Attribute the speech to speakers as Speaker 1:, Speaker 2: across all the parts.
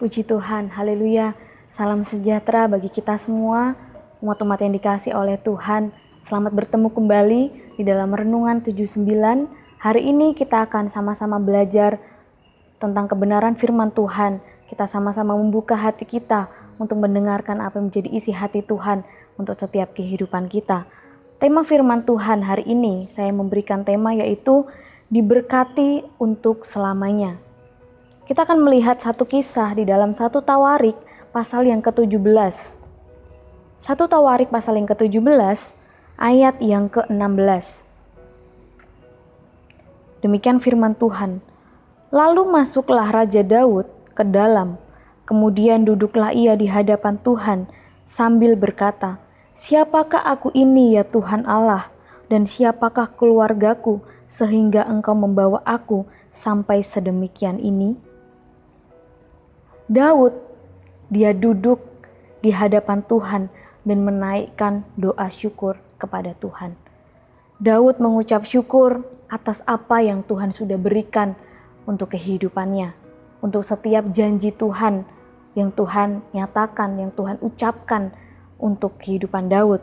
Speaker 1: Puji Tuhan, haleluya. Salam sejahtera bagi kita semua, umat-umat yang dikasihi oleh Tuhan. Selamat bertemu kembali di dalam Renungan 79. Hari ini kita akan sama-sama belajar tentang kebenaran firman Tuhan. Kita sama-sama membuka hati kita untuk mendengarkan apa yang menjadi isi hati Tuhan untuk setiap kehidupan kita. Tema firman Tuhan hari ini, saya memberikan tema yaitu diberkati untuk selamanya. Kita akan melihat satu kisah di dalam 1 Tawarik pasal yang ke-17. 1 Tawarik pasal yang ke-17 ayat yang ke-16. Demikian firman Tuhan. Lalu masuklah Raja Daud ke dalam, kemudian duduklah ia di hadapan Tuhan sambil berkata, "Siapakah aku ini ya Tuhan Allah, dan siapakah keluargaku sehingga Engkau membawa aku sampai sedemikian ini?" Daud, dia duduk di hadapan Tuhan dan menaikkan doa syukur kepada Tuhan. Daud mengucap syukur atas apa yang Tuhan sudah berikan untuk kehidupannya, untuk setiap janji Tuhan yang Tuhan nyatakan, yang Tuhan ucapkan untuk kehidupan Daud.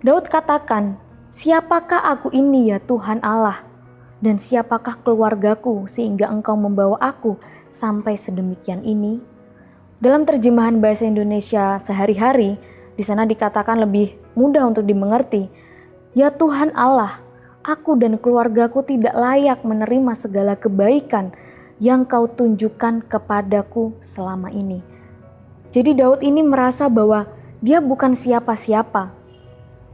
Speaker 1: Daud katakan, "Siapakah aku ini ya Tuhan Allah, dan siapakah keluargaku sehingga Engkau membawa aku sampai sedemikian ini?" Dalam terjemahan bahasa Indonesia sehari-hari, di sana dikatakan lebih mudah untuk dimengerti. "Ya Tuhan Allah, aku dan keluargaku tidak layak menerima segala kebaikan yang Kau tunjukkan kepadaku selama ini." Jadi Daud ini merasa bahwa dia bukan siapa-siapa.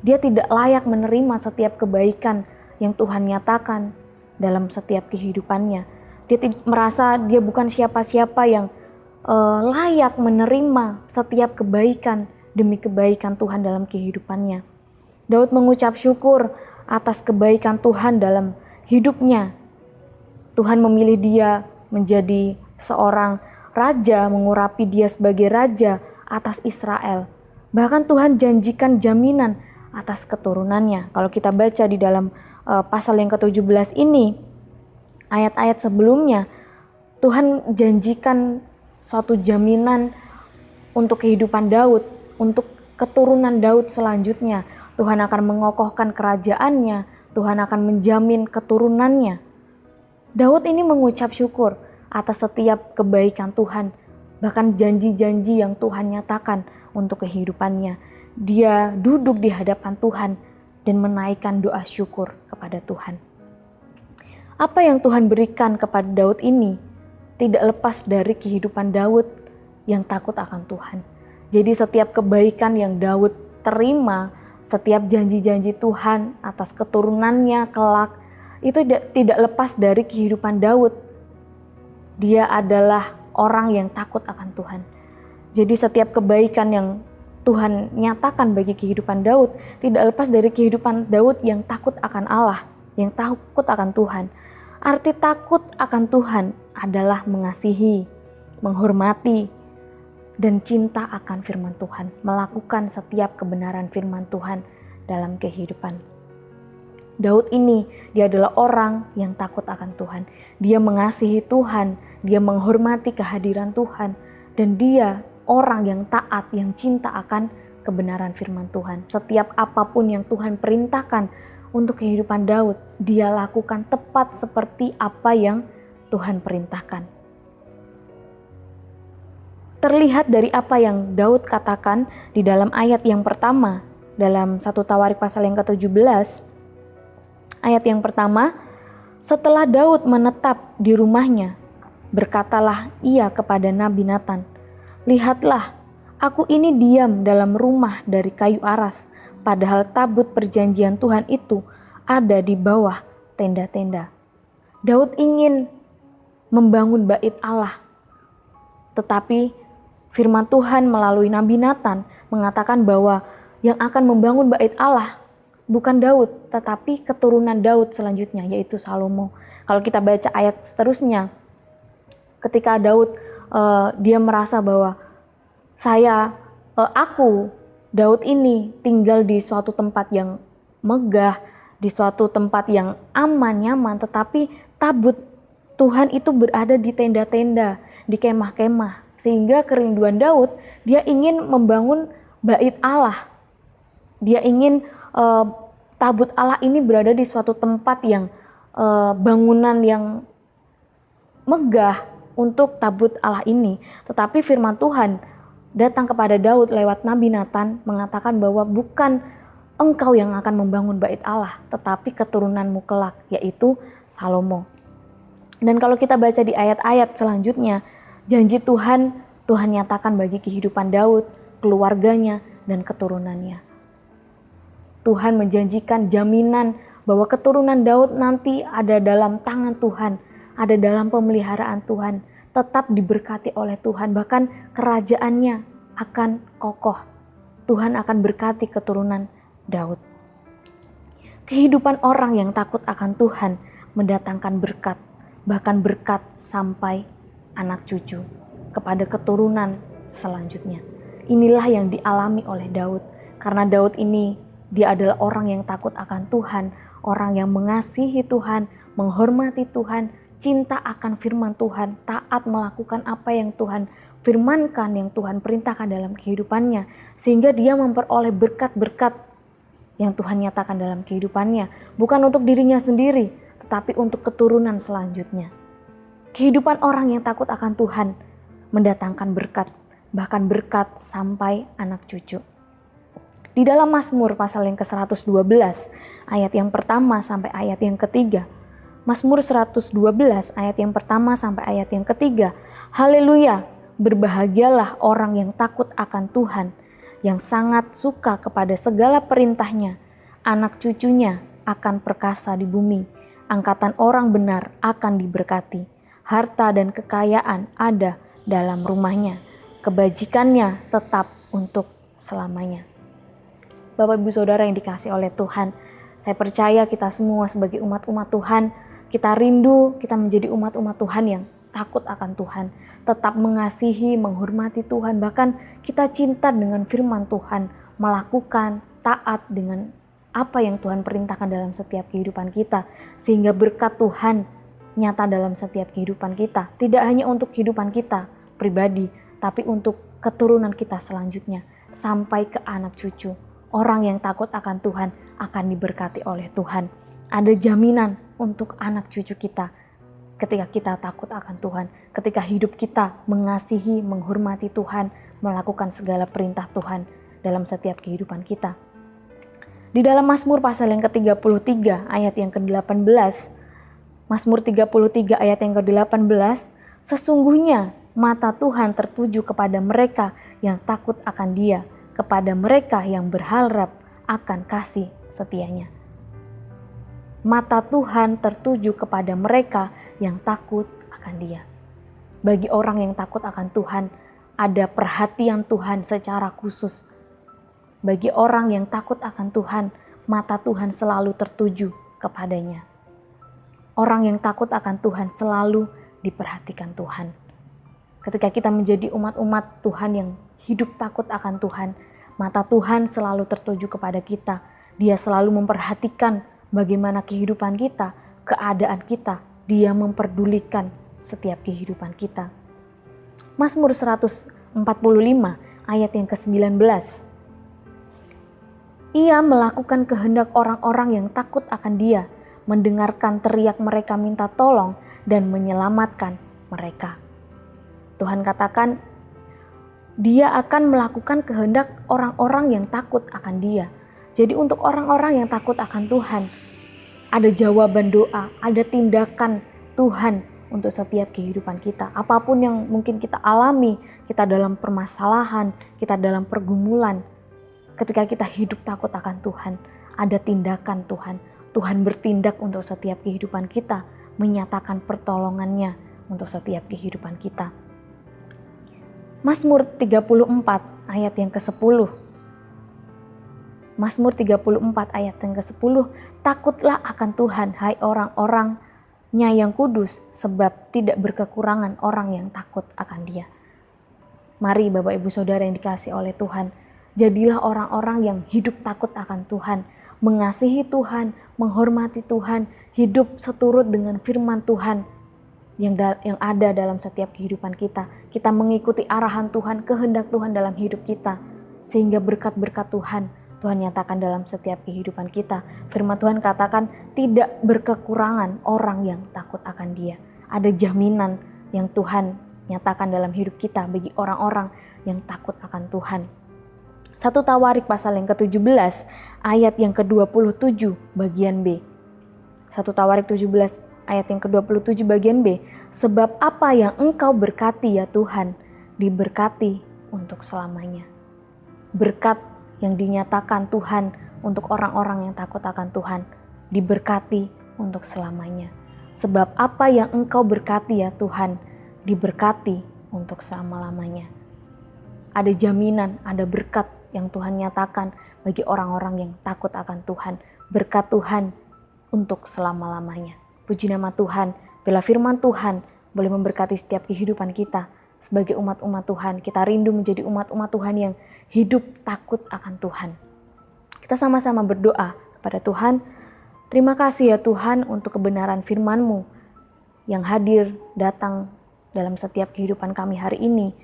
Speaker 1: Dia tidak layak menerima setiap kebaikan yang Tuhan nyatakan dalam setiap kehidupannya. Dia merasa dia bukan siapa-siapa yang layak menerima setiap kebaikan demi kebaikan Tuhan dalam kehidupannya. Daud mengucap syukur atas kebaikan Tuhan dalam hidupnya. Tuhan memilih dia menjadi seorang raja, mengurapi dia sebagai raja atas Israel. Bahkan Tuhan janjikan jaminan atas keturunannya. Kalau kita baca di dalam pasal yang ke-17 ini, ayat-ayat sebelumnya, Tuhan janjikan suatu jaminan untuk kehidupan Daud, untuk keturunan Daud selanjutnya. Tuhan akan mengokohkan kerajaannya, Tuhan akan menjamin keturunannya. Daud ini mengucap syukur atas setiap kebaikan Tuhan, bahkan janji-janji yang Tuhan nyatakan untuk kehidupannya. Dia duduk di hadapan Tuhan dan menaikkan doa syukur kepada Tuhan. Apa yang Tuhan berikan kepada Daud ini tidak lepas dari kehidupan Daud yang takut akan Tuhan. Jadi setiap kebaikan yang Daud terima, setiap janji-janji Tuhan atas keturunannya kelak, itu tidak lepas dari kehidupan Daud. Dia adalah orang yang takut akan Tuhan. Jadi setiap kebaikan yang Tuhan nyatakan bagi kehidupan Daud tidak lepas dari kehidupan Daud yang takut akan Allah, yang takut akan Tuhan. Arti takut akan Tuhan adalah mengasihi, menghormati, dan cinta akan firman Tuhan, melakukan setiap kebenaran firman Tuhan dalam kehidupan. Daud ini, dia adalah orang yang takut akan Tuhan. Dia mengasihi Tuhan, dia menghormati kehadiran Tuhan, dan dia orang yang taat, yang cinta akan kebenaran firman Tuhan. Setiap apapun yang Tuhan perintahkan untuk kehidupan Daud, dia lakukan tepat seperti apa yang Tuhan perintahkan. Terlihat dari apa yang Daud katakan di dalam ayat yang pertama, dalam 1 Tawarik pasal yang ke-17, ayat yang pertama, "Setelah Daud menetap di rumahnya, berkatalah ia kepada Nabi Natan, 'Lihatlah, aku ini diam dalam rumah dari kayu aras, padahal tabut perjanjian Tuhan itu ada di bawah tenda-tenda.'" Daud ingin membangun bait Allah, tetapi firman Tuhan melalui Nabi Natan mengatakan bahwa yang akan membangun bait Allah bukan Daud, tetapi keturunan Daud selanjutnya, yaitu Salomo. Kalau kita baca ayat seterusnya, ketika Daud dia merasa bahwa Daud ini tinggal di suatu tempat yang megah, di suatu tempat yang aman, nyaman, tetapi tabut Tuhan itu berada di tenda-tenda, di kemah-kemah. Sehingga kerinduan Daud, dia ingin membangun bait Allah. Dia ingin tabut Allah ini berada di suatu tempat yang bangunan yang megah untuk tabut Allah ini. Tetapi firman Tuhan datang kepada Daud lewat Nabi Nathan mengatakan bahwa bukan engkau yang akan membangun bait Allah, tetapi keturunanmu kelak, yaitu Salomo. Dan kalau kita baca di ayat-ayat selanjutnya, janji Tuhan nyatakan bagi kehidupan Daud, keluarganya, dan keturunannya. Tuhan menjanjikan jaminan bahwa keturunan Daud nanti ada dalam tangan Tuhan, ada dalam pemeliharaan Tuhan, tetap diberkati oleh Tuhan, bahkan kerajaannya akan kokoh. Tuhan akan berkati keturunan Daud. Kehidupan orang yang takut akan Tuhan mendatangkan berkat, bahkan berkat sampai anak cucu kepada keturunan selanjutnya. Inilah yang dialami oleh Daud, karena Daud ini dia adalah orang yang takut akan Tuhan, orang yang mengasihi Tuhan, menghormati Tuhan, cinta akan firman Tuhan, taat melakukan apa yang Tuhan firmankan, yang Tuhan perintahkan dalam kehidupannya, sehingga dia memperoleh berkat-berkat yang Tuhan nyatakan dalam kehidupannya, bukan untuk dirinya sendiri, tetapi untuk keturunan selanjutnya. Kehidupan orang yang takut akan Tuhan mendatangkan berkat, bahkan berkat sampai anak cucu. Di dalam Mazmur pasal yang ke-112, ayat yang pertama sampai ayat yang ketiga. Mazmur 112 ayat yang pertama sampai ayat yang ketiga. Haleluya, berbahagialah orang yang takut akan Tuhan, yang sangat suka kepada segala perintahnya. Anak cucunya akan perkasa di bumi, angkatan orang benar akan diberkati. Harta dan kekayaan ada dalam rumahnya, kebajikannya tetap untuk selamanya. Bapak Ibu Saudara yang dikasihi oleh Tuhan, saya percaya kita semua sebagai umat-umat Tuhan, kita rindu kita menjadi umat-umat Tuhan yang takut akan Tuhan, tetap mengasihi, menghormati Tuhan, bahkan kita cinta dengan firman Tuhan, melakukan taat dengan apa yang Tuhan perintahkan dalam setiap kehidupan kita, sehingga berkat Tuhan nyata dalam setiap kehidupan kita, tidak hanya untuk kehidupan kita pribadi, tapi untuk keturunan kita selanjutnya, sampai ke anak cucu. Orang yang takut akan Tuhan akan diberkati oleh Tuhan. Ada jaminan untuk anak cucu kita ketika kita takut akan Tuhan, ketika hidup kita mengasihi, menghormati Tuhan, melakukan segala perintah Tuhan dalam setiap kehidupan kita. Di dalam Mazmur pasal yang ke-33 ayat yang ke-18, Mazmur 33 ayat yang ke-18, sesungguhnya mata Tuhan tertuju kepada mereka yang takut akan Dia, kepada mereka yang berharap akan kasih setianya. Mata Tuhan tertuju kepada mereka yang takut akan Dia. Bagi orang yang takut akan Tuhan, ada perhatian Tuhan secara khusus. Bagi orang yang takut akan Tuhan, mata Tuhan selalu tertuju kepadanya. Orang yang takut akan Tuhan selalu diperhatikan Tuhan. Ketika kita menjadi umat-umat Tuhan yang hidup takut akan Tuhan, mata Tuhan selalu tertuju kepada kita. Dia selalu memperhatikan bagaimana kehidupan kita, keadaan kita. Dia memperdulikan setiap kehidupan kita. Mazmur 145 ayat yang ke-19. Ia melakukan kehendak orang-orang yang takut akan Dia, mendengarkan teriak mereka minta tolong dan menyelamatkan mereka. Tuhan katakan, Dia akan melakukan kehendak orang-orang yang takut akan Dia. Jadi untuk orang-orang yang takut akan Tuhan, ada jawaban doa, ada tindakan Tuhan untuk setiap kehidupan kita. Apapun yang mungkin kita alami, kita dalam permasalahan, kita dalam pergumulan, ketika kita hidup takut akan Tuhan, ada tindakan Tuhan. Tuhan bertindak untuk setiap kehidupan kita, menyatakan pertolongannya untuk setiap kehidupan kita. Mazmur 34 ayat yang ke-10. Mazmur 34 ayat yang ke-10. Takutlah akan Tuhan, hai orang-orangnya yang kudus, sebab tidak berkekurangan orang yang takut akan Dia. Mari Bapak Ibu Saudara yang dikasihi oleh Tuhan, jadilah orang-orang yang hidup takut akan Tuhan, mengasihi Tuhan, menghormati Tuhan, hidup seturut dengan firman Tuhan yang ada dalam setiap kehidupan kita. Kita mengikuti arahan Tuhan, kehendak Tuhan dalam hidup kita. Sehingga berkat-berkat Tuhan nyatakan dalam setiap kehidupan kita. Firman Tuhan katakan tidak berkekurangan orang yang takut akan Dia. Ada jaminan yang Tuhan nyatakan dalam hidup kita bagi orang-orang yang takut akan Tuhan. 1 Tawarik pasal yang ke-17 ayat yang ke-27 bagian B. 1 Tawarik 17 ayat yang ke-27 bagian B. Sebab apa yang engkau berkati ya Tuhan, diberkati untuk selamanya. Berkat yang dinyatakan Tuhan untuk orang-orang yang takut akan Tuhan, diberkati untuk selamanya. Sebab apa yang engkau berkati ya Tuhan, diberkati untuk selama-lamanya. Ada jaminan, ada berkat yang Tuhan nyatakan bagi orang-orang yang takut akan Tuhan. Berkat Tuhan untuk selama-lamanya. Puji nama Tuhan, bila firman Tuhan boleh memberkati setiap kehidupan kita. Sebagai umat-umat Tuhan, kita rindu menjadi umat-umat Tuhan yang hidup takut akan Tuhan. Kita sama-sama berdoa kepada Tuhan. Terima kasih ya Tuhan untuk kebenaran firman-Mu yang hadir datang dalam setiap kehidupan kami hari ini.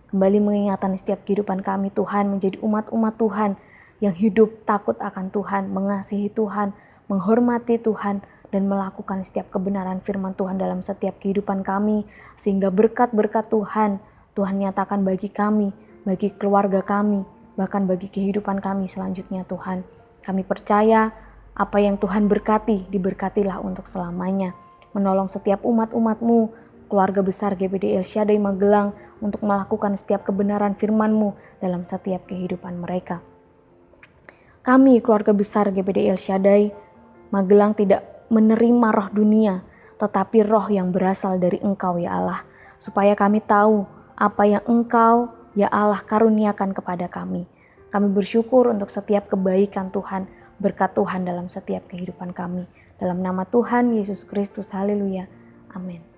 Speaker 1: Kembali mengingatkan setiap kehidupan kami Tuhan menjadi umat-umat Tuhan yang hidup takut akan Tuhan, mengasihi Tuhan, menghormati Tuhan, dan melakukan setiap kebenaran firman Tuhan dalam setiap kehidupan kami. Sehingga berkat-berkat Tuhan nyatakan bagi kami, bagi keluarga kami, bahkan bagi kehidupan kami selanjutnya Tuhan. Kami percaya apa yang Tuhan berkati, diberkatilah untuk selamanya. Menolong setiap umat-umat-Mu, keluarga besar GBD El Shaddai Magelang untuk melakukan setiap kebenaran firman-Mu dalam setiap kehidupan mereka. Kami keluarga besar GBD El Shaddai Magelang tidak menerima roh dunia, tetapi roh yang berasal dari Engkau ya Allah, supaya kami tahu apa yang Engkau ya Allah karuniakan kepada kami. Kami bersyukur untuk setiap kebaikan Tuhan, berkat Tuhan dalam setiap kehidupan kami. Dalam nama Tuhan Yesus Kristus, haleluya, amin.